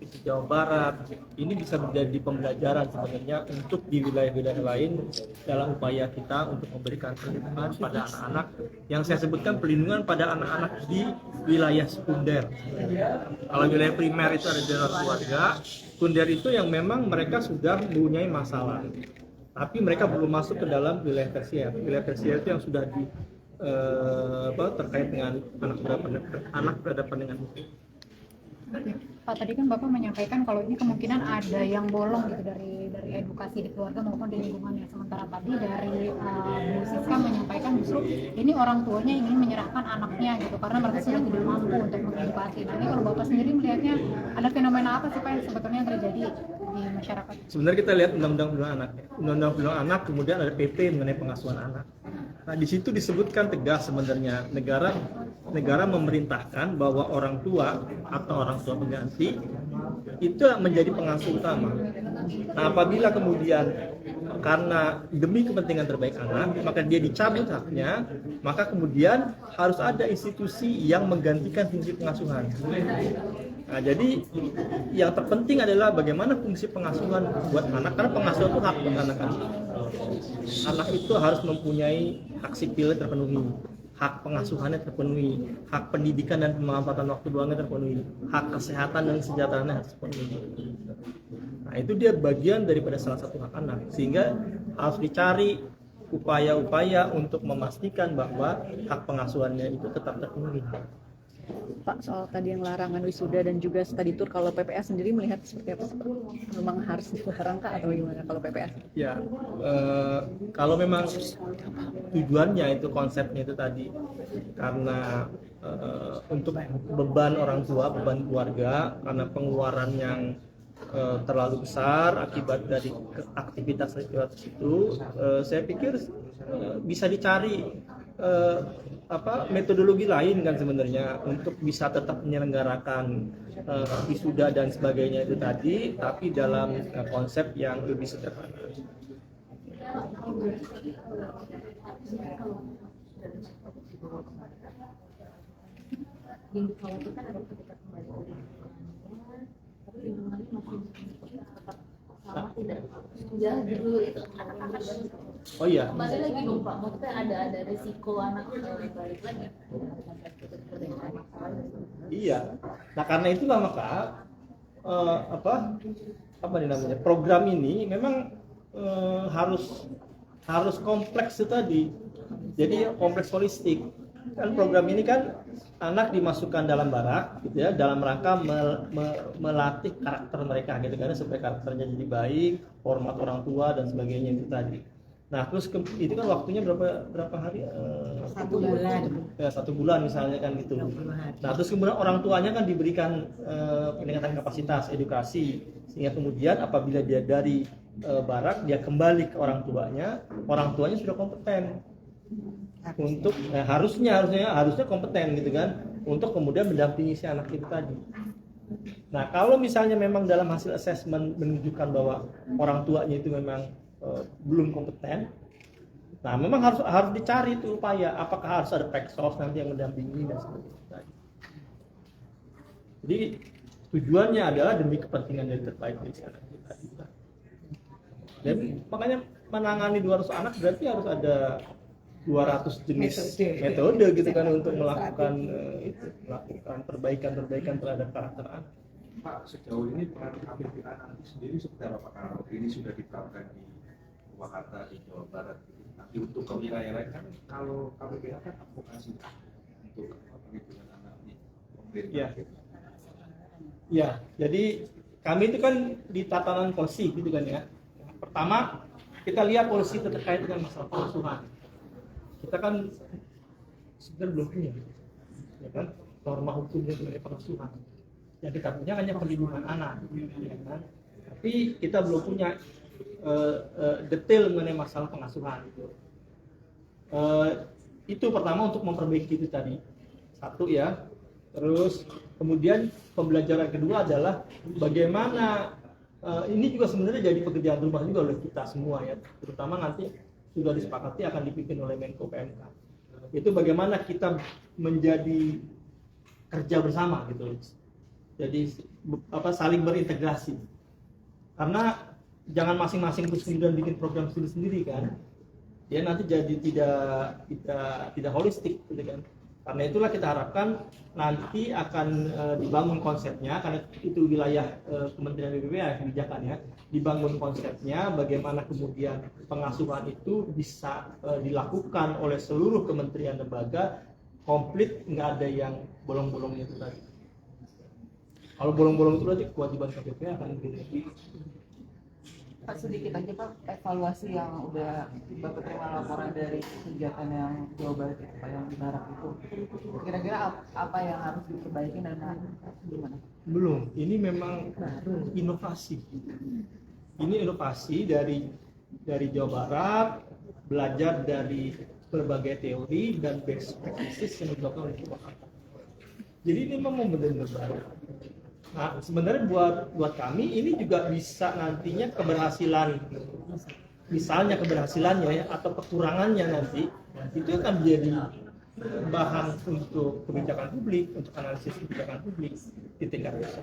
seperti Jawa Barat, ini bisa menjadi pembelajaran sebenarnya untuk di wilayah-wilayah lain dalam upaya kita untuk memberikan perlindungan pada anak-anak yang saya sebutkan perlindungan pada anak-anak di wilayah sekunder. Kalau wilayah primer itu ada di luar keluarga, sekunder itu yang memang mereka sudah mempunyai masalah, tapi mereka belum masuk ke dalam wilayah tersier. Wilayah tersier itu yang sudah terkait dengan anak berhadapan dengan hukum. Pak, tadi kan Bapak menyampaikan kalau ini kemungkinan ada yang bolong gitu dari edukasi di keluarga maupun di lingkungannya. Sementara tadi dari Bu Siska menyampaikan justru ini orang tuanya ingin menyerahkan anaknya gitu karena mereka sudah tidak mampu untuk mengedukasi. Nah, ini kalau Bapak sendiri melihatnya ada fenomena apa sih Pak yang sebetulnya yang terjadi di masyarakat? Sebenarnya kita lihat undang-undang perlindungan anak, kemudian ada PP mengenai pengasuhan anak. Nah, di situ disebutkan tegas sebenarnya negara memerintahkan bahwa orang tua atau orang tua pengganti itu menjadi pengasuh utama. Nah, apabila kemudian karena demi kepentingan terbaik anak, maka dia dicabut haknya, maka kemudian harus ada institusi yang menggantikan fungsi pengasuhan. Nah, jadi yang terpenting adalah bagaimana fungsi pengasuhan buat anak, karena pengasuhan itu hak buat anak kan. Anak itu harus mempunyai hak sipilnya terpenuhi, hak pengasuhannya terpenuhi, hak pendidikan dan pemanfaatan waktu luangnya terpenuhi, hak kesehatan dan kesejahteraannya harus terpenuhi. Nah, itu dia bagian daripada salah satu hak anak, sehingga harus dicari upaya-upaya untuk memastikan bahwa hak pengasuhannya itu tetap terpenuhi. Pak, soal tadi yang larangan wisuda dan juga study tour, kalau PPA sendiri melihat seperti apa? Memang harus dilarang kah atau gimana kalau PPA? Ya, kalau memang tujuannya itu konsepnya itu tadi karena untuk beban orang tua, beban keluarga, karena pengeluaran yang terlalu besar akibat dari aktivitas itu, saya pikir bisa dicari metodologi lain kan sebenarnya untuk bisa tetap menyelenggarakan wisuda dan sebagainya itu tadi, tapi dalam konsep yang lebih sederhana. Yang dikhawatirkan adalah ketika kembali ke lingkungannya, tapi lingkungannya masih tetap sama tidak sudah dulu itu anak-anak. Oh iya. Kembali lagi dong Pak, maksudnya ada resiko anak balik lagi. Iya. Nah, karena itulah maka program ini memang harus kompleks itu tadi. Jadi kompleks holistik. Kan program ini kan anak dimasukkan dalam barak gitu ya, dalam rangka melatih karakter mereka gitu kan, supaya karakternya jadi baik, hormat orang tua dan sebagainya itu tadi. Nah, terus itu kan waktunya berapa hari? 1 bulan. Ya, 1 bulan misalnya kan gitu. Nah, terus kemudian orang tuanya kan diberikan peningkatan kapasitas edukasi, sehingga kemudian apabila dia dari barak dia kembali ke orang tuanya sudah kompeten untuk harusnya kompeten gitu kan, untuk kemudian mendampingi si anak itu tadi. Nah, kalau misalnya memang dalam hasil asesmen menunjukkan bahwa orang tuanya itu memang belum kompeten, nah memang harus dicari itu upaya, apakah harus ada peksos nanti yang mendampingi dan sebagainya. Jadi tujuannya adalah demi kepentingan yang terbaik dari anak kita. Dan makanya menangani 200 anak berarti harus ada 200 jenis metode gitu kan untuk melakukan perbaikan terhadap karakter anak. Pak, sejauh ini peran KPP anak sendiri seperti apa? Apakah ini sudah diterapkan di Purwakarta, di Jawa Barat? Nanti untuk ke wilayah lain kan kalau KPP kan advokasi untuk perlindungan anak di pemerintah. Ya, jadi kami itu kan di tatanan polisi gitu kan ya. Pertama kita lihat polisi terkait dengan masalah pengasuhan. Kita kan sebenarnya belum punya, ya kan, norma hukum mengenai pengasuhan. Yang kita punya hanya perlindungan anak, ya kan? Tapi kita belum punya detail mengenai masalah pengasuhan. Itu pertama untuk memperbaiki itu tadi, satu ya. Terus kemudian pembelajaran kedua adalah bagaimana ini juga sebenarnya jadi pekerjaan rumah juga oleh kita semua ya, terutama nanti sudah disepakati akan dipimpin oleh Menko PMK. Itu bagaimana kita menjadi kerja bersama gitu. Jadi saling berintegrasi. Karena jangan masing-masing terus kemudian bikin program studi sendiri kan, dia nanti jadi tidak holistik gitu kan. Karena itulah kita harapkan nanti akan dibangun konsepnya, karena itu wilayah Kementerian BPPA kebijakan ya, dibangun konsepnya bagaimana kemudian pengasuhan itu bisa dilakukan oleh seluruh kementerian lembaga komplit, nggak ada yang bolong-bolongnya itu tadi. Kalau bolong-bolong itu berarti kewajiban KPPA akan lebih. Pak, sedikit aja Pak, evaluasi yang udah Bapak terima laporan dari kegiatan yang Jawa Barat itu Pak, yang di Barat itu, kira-kira apa yang harus diperbaiki dan gimana? Belum, ini memang inovasi. Ini inovasi dari Jawa Barat, belajar dari berbagai teori dan best practices yang dilakukan oleh Purwakarta. Jadi ini memang benar-benar baru. Nah, sebenarnya buat kami ini juga bisa nantinya keberhasilan, misalnya keberhasilannya ya, atau kekurangannya nanti itu akan menjadi bahan untuk kebijakan publik, untuk analisis kebijakan publik di tingkat pusat.